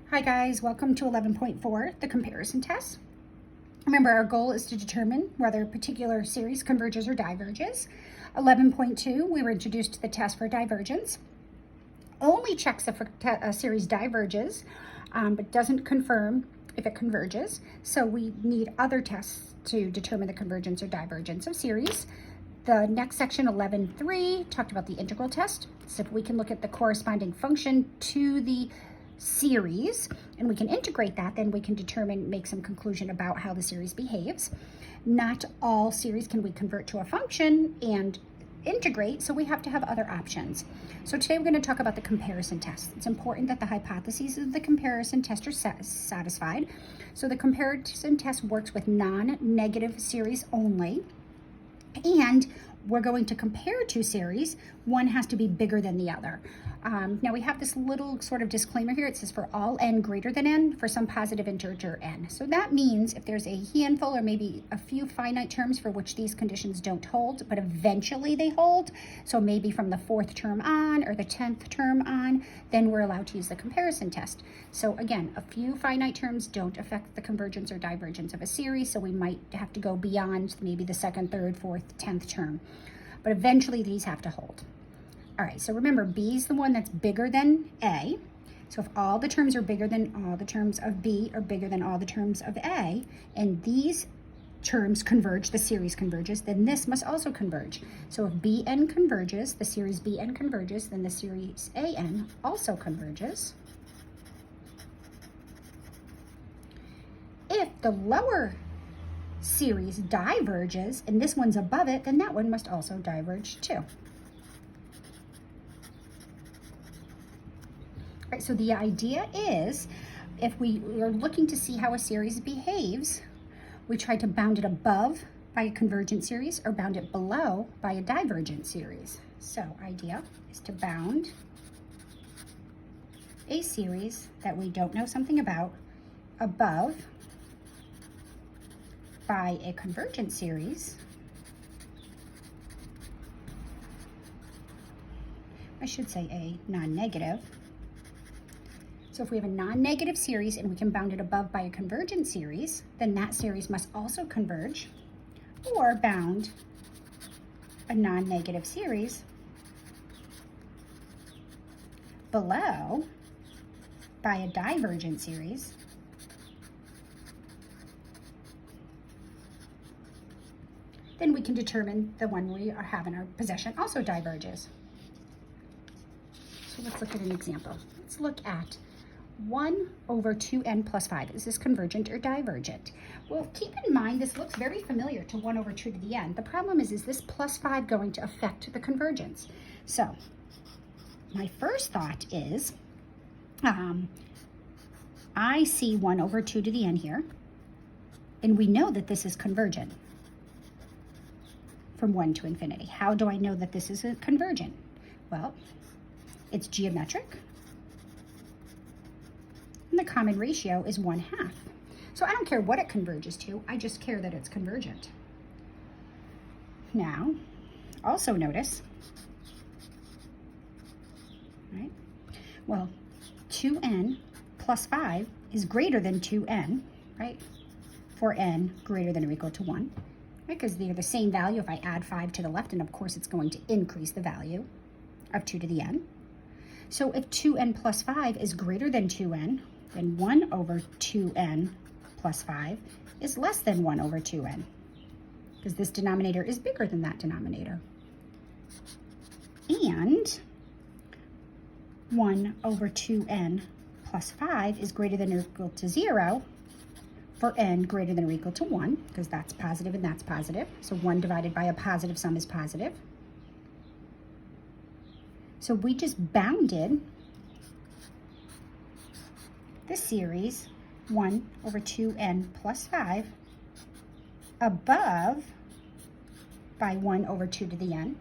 Hi guys, welcome to 11.4, the comparison test. Remember, our goal is to determine whether a particular series converges or diverges. 11.2, we were introduced to the test for divergence. Only checks if a series diverges, but doesn't confirm if it converges. So we need other tests to determine the convergence or divergence of series. The next section, 11.3, talked about the integral test. So if we can look at the corresponding function to the series and we can integrate that, then we can make some conclusion about how the series behaves. Not all series can we convert to a function and integrate, so we have to have other options. So today we're going to talk about the comparison test. It's important that the hypotheses of the comparison test are satisfied. So the comparison test works with non-negative series only, and we're going to compare two series. One has to be bigger than the other. Now we have this little sort of disclaimer here. It says for all n greater than n for some positive integer n. So that means if there's a handful or maybe a few finite terms for which these conditions don't hold, but eventually they hold, so maybe from the 4th term on or the 10th term on, then we're allowed to use the comparison test. So again, a few finite terms don't affect the convergence or divergence of a series, so we might have to go beyond maybe the 2nd, 3rd, 4th, 10th term. But eventually these have to hold. All right, so remember, B is the one that's bigger than A. So if all the terms are bigger than all the terms of B are bigger than all the terms of A, and these terms converge, the series converges, then this must also converge. So if Bn converges, the series Bn converges, then the series An also converges. If the lower series diverges and this one's above it, then that one must also diverge too. All right, so the idea is if we are looking to see how a series behaves, we try to bound it above by a convergent series or bound it below by a divergent series. So idea is to bound a series that we don't know something about above by a convergent series. I should say a non-negative. So if we have a non-negative series and we can bound it above by a convergent series, then that series must also converge, or bound a non-negative series below by a divergent series, then we can determine the one we have in our possession also diverges. So let's look at an example. Let's look at 1 over 2n plus 5. Is this convergent or divergent? Well, keep in mind this looks very familiar to 1 over 2 to the n. The problem is this plus 5 going to affect the convergence? So my first thought is I see 1 over 2 to the n here, and we know that this is convergent from 1 to infinity. How do I know that this is a convergent? Well, it's geometric, and the common ratio is 1/2. So I don't care what it converges to, I just care that it's convergent. Now, also notice, right? Well, 2n plus 5 is greater than 2n, right? For n greater than or equal to 1, right? Because they're the same value if I add 5 to the left, and of course it's going to increase the value of 2 to the n. So if 2n plus 5 is greater than 2n, then 1 over 2n plus 5 is less than 1 over 2n, because this denominator is bigger than that denominator. And 1 over 2n plus 5 is greater than or equal to 0 for n greater than or equal to 1, because that's positive and that's positive. So 1 divided by a positive sum is positive. So we just bounded the series 1 over 2n plus 5 above by 1 over 2 to the n.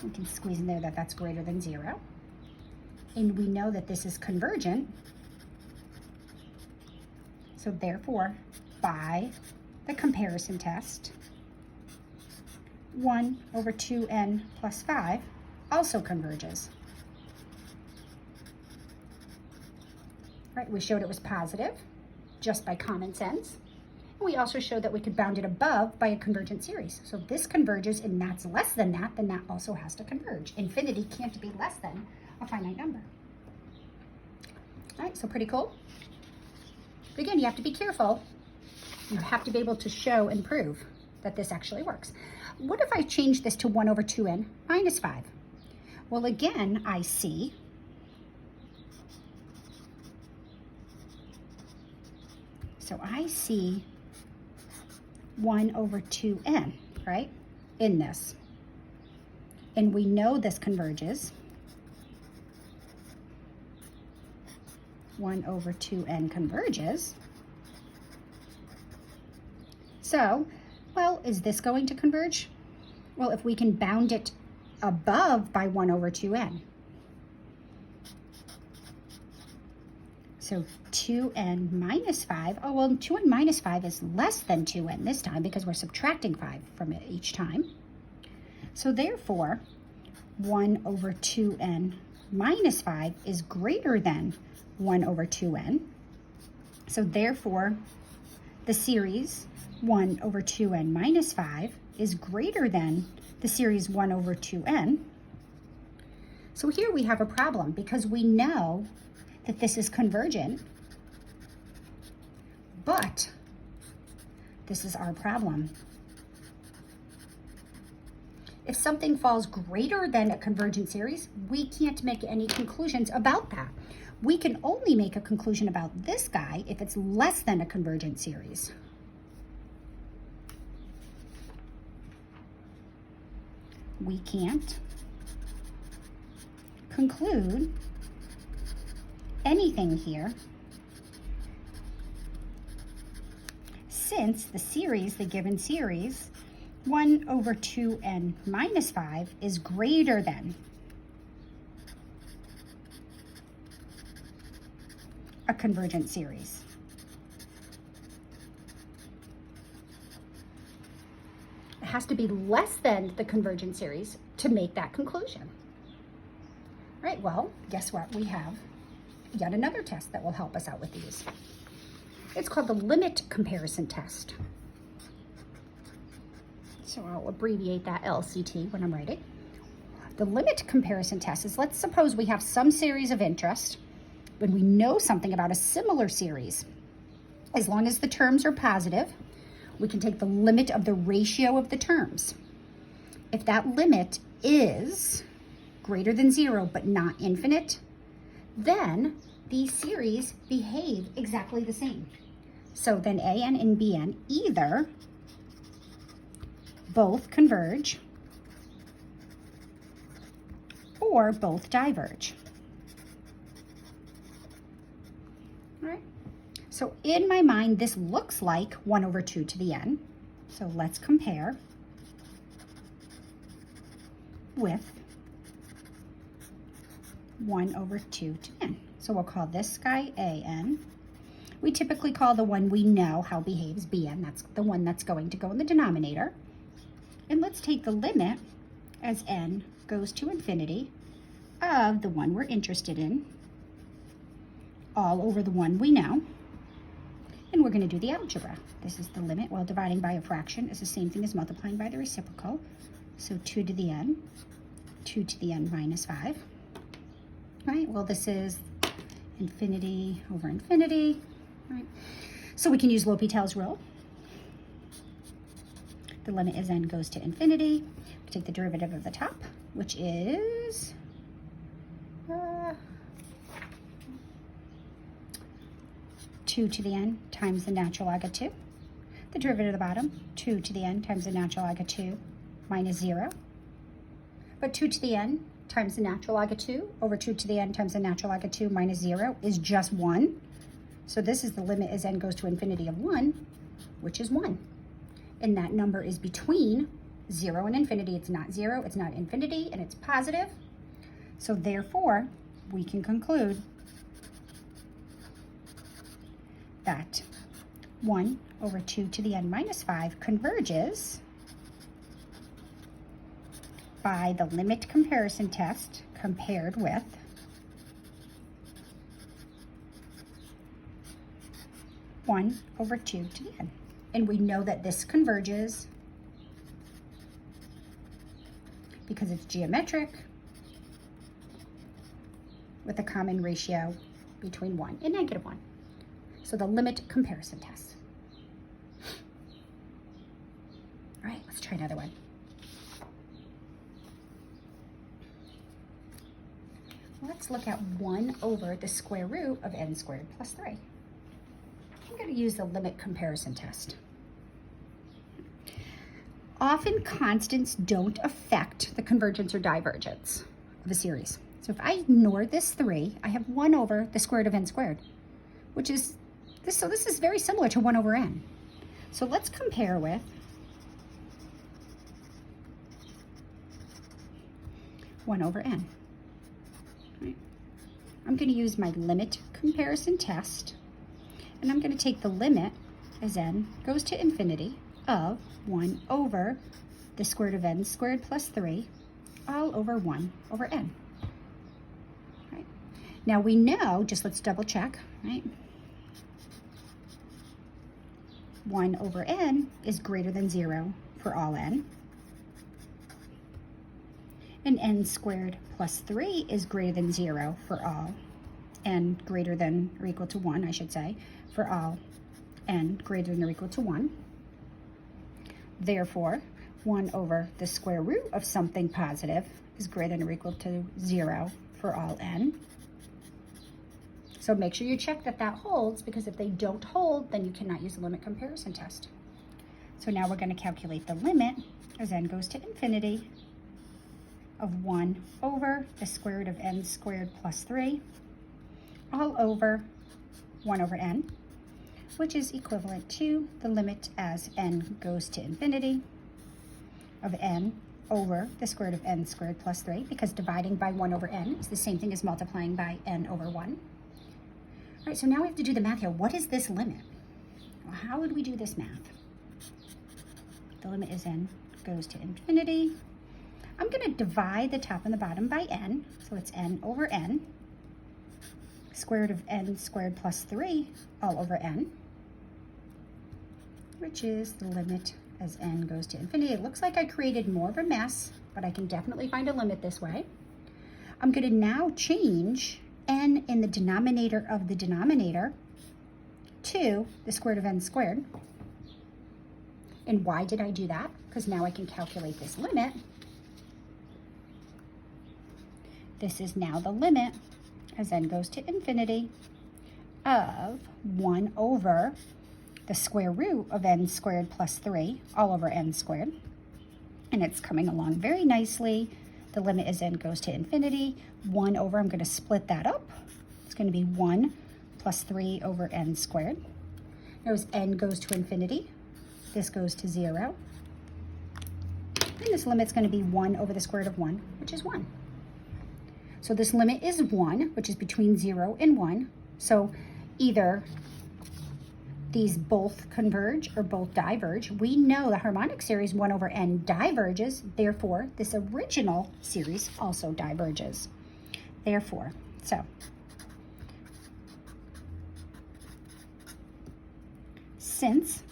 We can squeeze in there that that's greater than 0. And we know that this is convergent. So therefore, by the comparison test, 1 over 2n plus 5 also converges. right? We showed it was positive just by common sense. And we also showed that we could bound it above by a convergent series. So if this converges and that's less than that, then that also has to converge. Infinity can't be less than a finite number. All right, so pretty cool. But again, you have to be careful. You have to be able to show and prove that this actually works. What if I change this to 1 over 2n minus 5? Well, again, I see so I see 1 over 2n, right, in this. And we know this converges. 1 over 2n converges. So, well, is this going to converge? Well, if we can bound it above by 1 over 2n. So 2n minus 5, oh, well, 2n minus 5 is less than 2n this time because we're subtracting 5 from it each time. So therefore, 1 over 2n minus 5 is greater than 1 over 2n. So therefore, the series 1 over 2n minus 5 is greater than the series 1 over 2n. So here we have a problem because we know that this is convergent, but this is our problem. If something falls greater than a convergent series, we can't make any conclusions about that. We can only make a conclusion about this guy if it's less than a convergent series. We can't conclude anything here since the series, the given series, 1 over 2n minus 5 is greater than a convergent series. It has to be less than the convergent series to make that conclusion. All right, well, guess what? We have yet another test that will help us out with these. It's called the limit comparison test. So I'll abbreviate that LCT when I'm writing. The limit comparison test is, let's suppose we have some series of interest when we know something about a similar series. As long as the terms are positive, we can take the limit of the ratio of the terms. If that limit is greater than 0 but not infinite, then these series behave exactly the same. So then AN and BN either both converge or both diverge. All right. So in my mind, this looks like 1 over 2 to the n. So let's compare with 1 over 2 to n. So we'll call this guy AN. We typically call the one we know how behaves BN. That's the one that's going to go in the denominator. And let's take the limit as n goes to infinity of the one we're interested in, all over the one we know. And we're going to do the algebra. This is the limit. Well, dividing by a fraction is the same thing as multiplying by the reciprocal. So 2 to the n, 2 to the n minus 5. Right, well, this is infinity over infinity. Right, so we can use L'Hopital's rule. The limit as n goes to infinity. We take the derivative of the top, which is 2 to the n times the natural log of 2. The derivative of the bottom, 2 to the n times the natural log of 2 minus 0. But 2 to the n times the natural log of 2 over 2 to the n times the natural log of 2 minus 0 is just 1. So this is the limit as n goes to infinity of 1, which is 1. And that number is between 0 and infinity. It's not 0, it's not infinity, and it's positive. So therefore, we can conclude that 1 over 2 to the n minus 5 converges by the limit comparison test compared with 1 over 2 to the n. And we know that this converges because it's geometric with a common ratio between 1 and -1. So the limit comparison test. All right, let's try another one. Let's look at 1 over the square root of n squared plus 3. I'm going to use the limit comparison test. Often constants don't affect the convergence or divergence of a series. So if I ignore this 3, I have 1 over the square root of n squared, which is this. So this is very similar to 1 over n. So let's compare with 1 over n. Right. I'm going to use my limit comparison test, and I'm going to take the limit as n goes to infinity of 1 over the square root of n squared plus 3 all over 1 over n. Right. Now we know, just let's double check, right? 1 over n is greater than 0 for all n. And n squared plus 3 is greater than 0 for all n greater than or equal to 1, I should say, for all n greater than or equal to 1. Therefore, 1 over the square root of something positive is greater than or equal to 0 for all n. So make sure you check that that holds, because if they don't hold, then you cannot use the limit comparison test. So now we're going to calculate the limit as n goes to infinity of 1 over the square root of n squared plus 3 all over 1 over n, which is equivalent to the limit as n goes to infinity of n over the square root of n squared plus 3, because dividing by 1 over n is the same thing as multiplying by n over 1. All right, so now we have to do the math here. What is this limit? Well, how would we do this math? The limit is n goes to infinity. I'm going to divide the top and the bottom by n, so it's n over n, square root of n squared plus 3 all over n, which is the limit as n goes to infinity. It looks like I created more of a mess, but I can definitely find a limit this way. I'm going to now change n in the denominator of the denominator to the square root of n squared. And why did I do that? Because now I can calculate this limit. This is now the limit as n goes to infinity of 1 over the square root of n squared plus 3 all over n squared. And it's coming along very nicely. The limit as n goes to infinity. 1 over, I'm going to split that up. It's going to be 1 plus 3 over n squared. Now as n goes to infinity, this goes to 0. And this limit's going to be 1 over the square root of 1, which is 1. So this limit is 1, which is between 0 and 1. So either these both converge or both diverge. We know the harmonic series 1 over n diverges. Therefore, this original series also diverges. Therefore, so since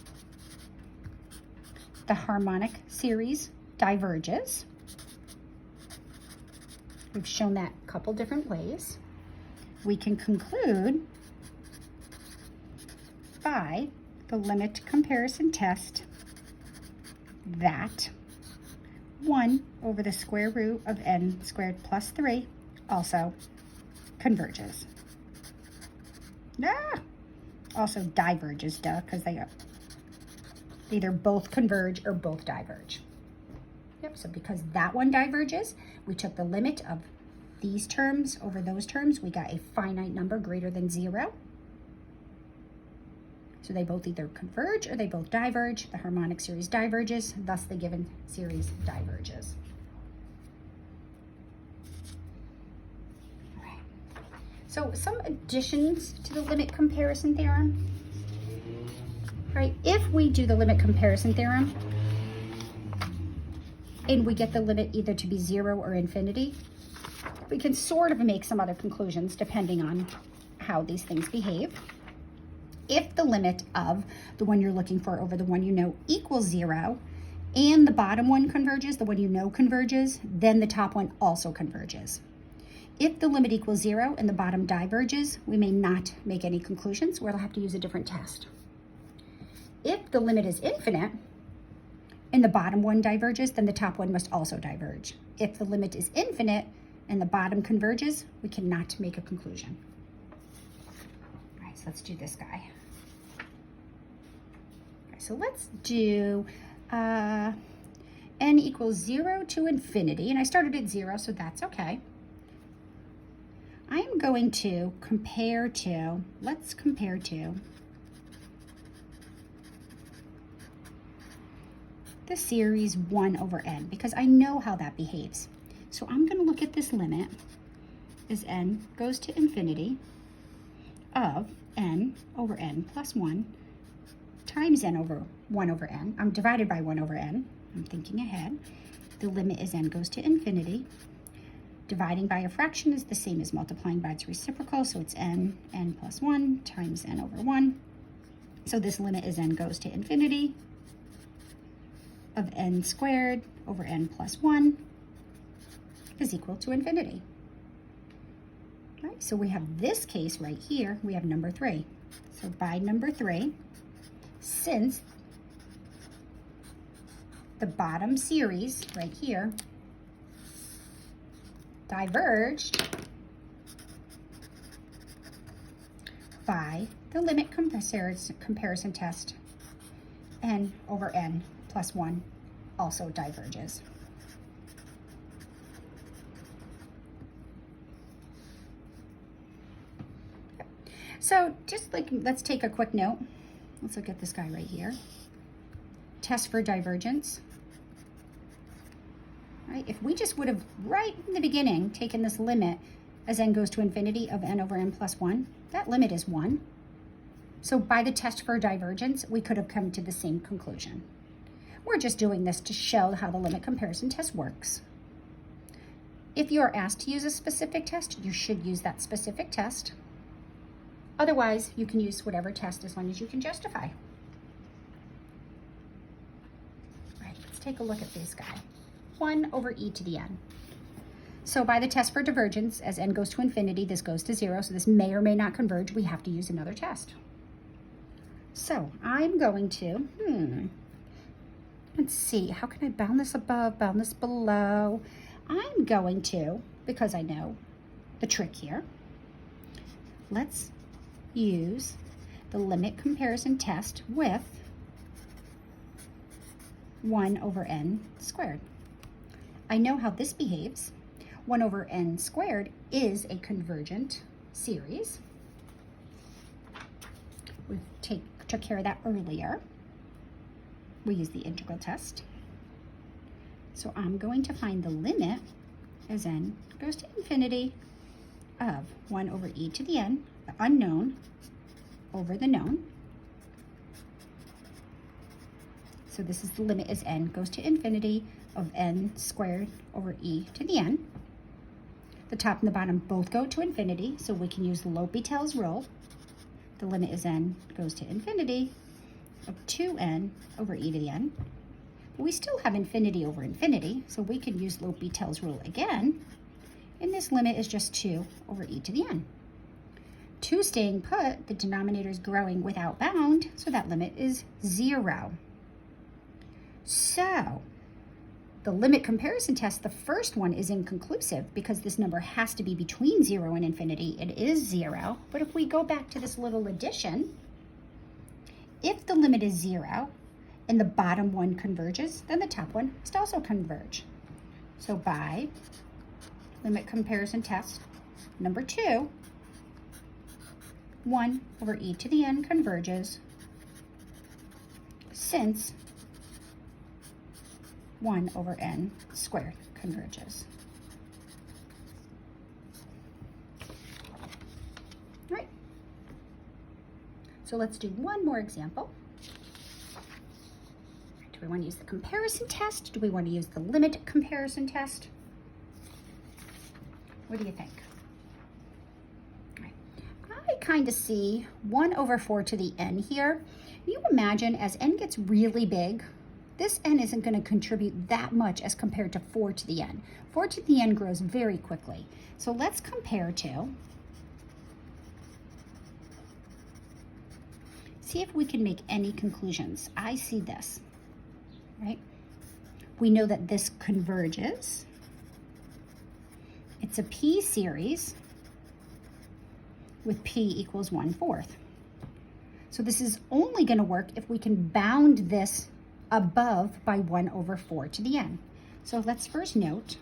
the harmonic series diverges, we've shown that a couple different ways, we can conclude by the limit comparison test that 1 over the square root of n squared plus 3 also converges. Also diverges, duh, because they either both converge or both diverge. Yep, so because that one diverges, we took the limit of these terms over those terms. We got a finite number greater than 0. So they both either converge or they both diverge. The harmonic series diverges, thus the given series diverges. All right. So some additions to the limit comparison theorem. All right, if we do the limit comparison theorem and we get the limit either to be 0 or infinity, we can sort of make some other conclusions depending on how these things behave. If the limit of the one you're looking for over the one you know equals 0, and the bottom one converges, the one you know converges, then the top one also converges. If the limit equals 0 and the bottom diverges, we may not make any conclusions. We'll have to use a different test. If the limit is infinite and the bottom one diverges, then the top one must also diverge. If the limit is infinite and the bottom converges, we cannot make a conclusion. All right, so let's do this guy. Okay, so let's do n equals 0 to infinity, and I started at 0, so that's okay. I am going to compare to, let's compare to the series 1 over n, because I know how that behaves. So I'm going to look at this limit as n goes to infinity of n over n plus 1 times n over 1 over n. I'm divided by 1 over n. I'm thinking ahead. The limit is n goes to infinity. Dividing by a fraction is the same as multiplying by its reciprocal, so it's n plus 1 times n over 1. So this limit is n goes to infinity of n squared over n plus 1 is equal to infinity. All right, so we have this case right here, we have number 3. So by number 3, since the bottom series right here diverged by the limit comparison test, n over n plus 1 also diverges. So just like, let's take a quick note. Let's look at this guy right here. Test for divergence. Right? If we just would have, right in the beginning, taken this limit as n goes to infinity of n over n plus 1, that limit is 1. So by the test for divergence, we could have come to the same conclusion. We're just doing this to show how the limit comparison test works. If you are asked to use a specific test, you should use that specific test. Otherwise, you can use whatever test as long as you can justify. All right, let's take a look at this guy. 1 over e to the n. So by the test for divergence, as n goes to infinity, this goes to 0, so this may or may not converge. We have to use another test. So I'm going to, let's see, how can I bound this above, bound this below? I'm going to, because I know the trick here, let's use the limit comparison test with 1 over n squared. I know how this behaves. 1 over n squared is a convergent series. We took care of that earlier. We use the integral test. So I'm going to find the limit as n goes to infinity of 1 over e to the n, the unknown, over the known. So this is the limit as n goes to infinity of n squared over e to the n. The top and the bottom both go to infinity, so we can use L'Hopital's rule. The limit as n goes to infinity of 2n over e to the n. But we still have infinity over infinity, so we can use L'Hopital's rule again. And this limit is just 2 over e to the n. 2 staying put, the denominator is growing without bound, so that limit is 0. So the limit comparison test, the first one, is inconclusive because this number has to be between 0 and infinity. It is 0. But if we go back to this little addition, if the limit is 0 and the bottom one converges, then the top one must also converge. So by limit comparison test number 2, 1 over e to the n converges since 1 over n squared converges. All right. So let's do one more example. Do we want to use the comparison test? Do we want to use the limit comparison test? What do you think? All right. I kind of see 1 over 4 to the n here. You imagine as n gets really big, this n isn't going to contribute that much as compared to 4 to the n. 4 to the n grows very quickly. So let's compare to, see if we can make any conclusions. I see this, right? We know that this converges. It's a p series with p equals 1/4. So this is only going to work if we can bound this above by 1 over 4 to the n. So let's first note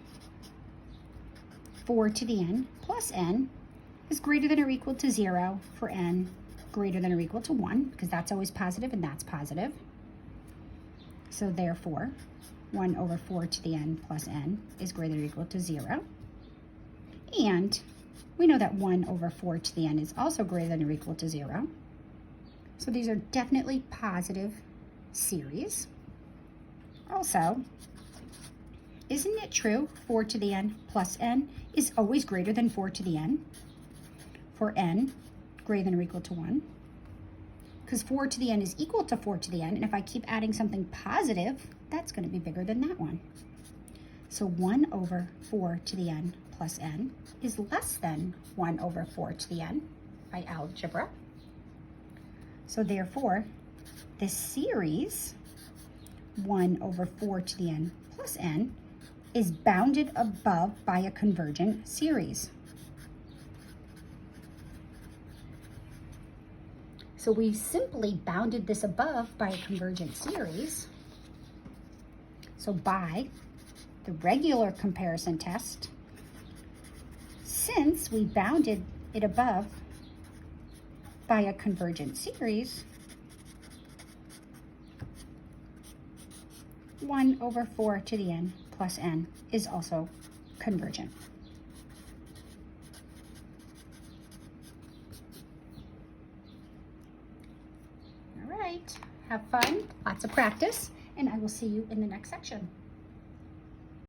4 to the n plus n is greater than or equal to 0 for n greater than or equal to 1, because that's always positive and that's positive. So therefore, 1 over 4 to the n plus n is greater than or equal to 0. And we know that 1 over 4 to the n is also greater than or equal to 0. So these are definitely positive series. Also, isn't it true 4 to the n plus n is always greater than 4 to the n for n greater than or equal to 1? Because 4 to the n is equal to 4 to the n, and if I keep adding something positive, that's going to be bigger than that one. So 1 over 4 to the n plus n is less than 1 over 4 to the n by algebra. So therefore, this series 1 over 4 to the n plus n is bounded above by a convergent series. So we simply bounded this above by a convergent series. So by the regular comparison test, since we bounded it above by a convergent series, 1 over 4 to the n plus n is also convergent. All right, have fun, lots of practice, and I will see you in the next section.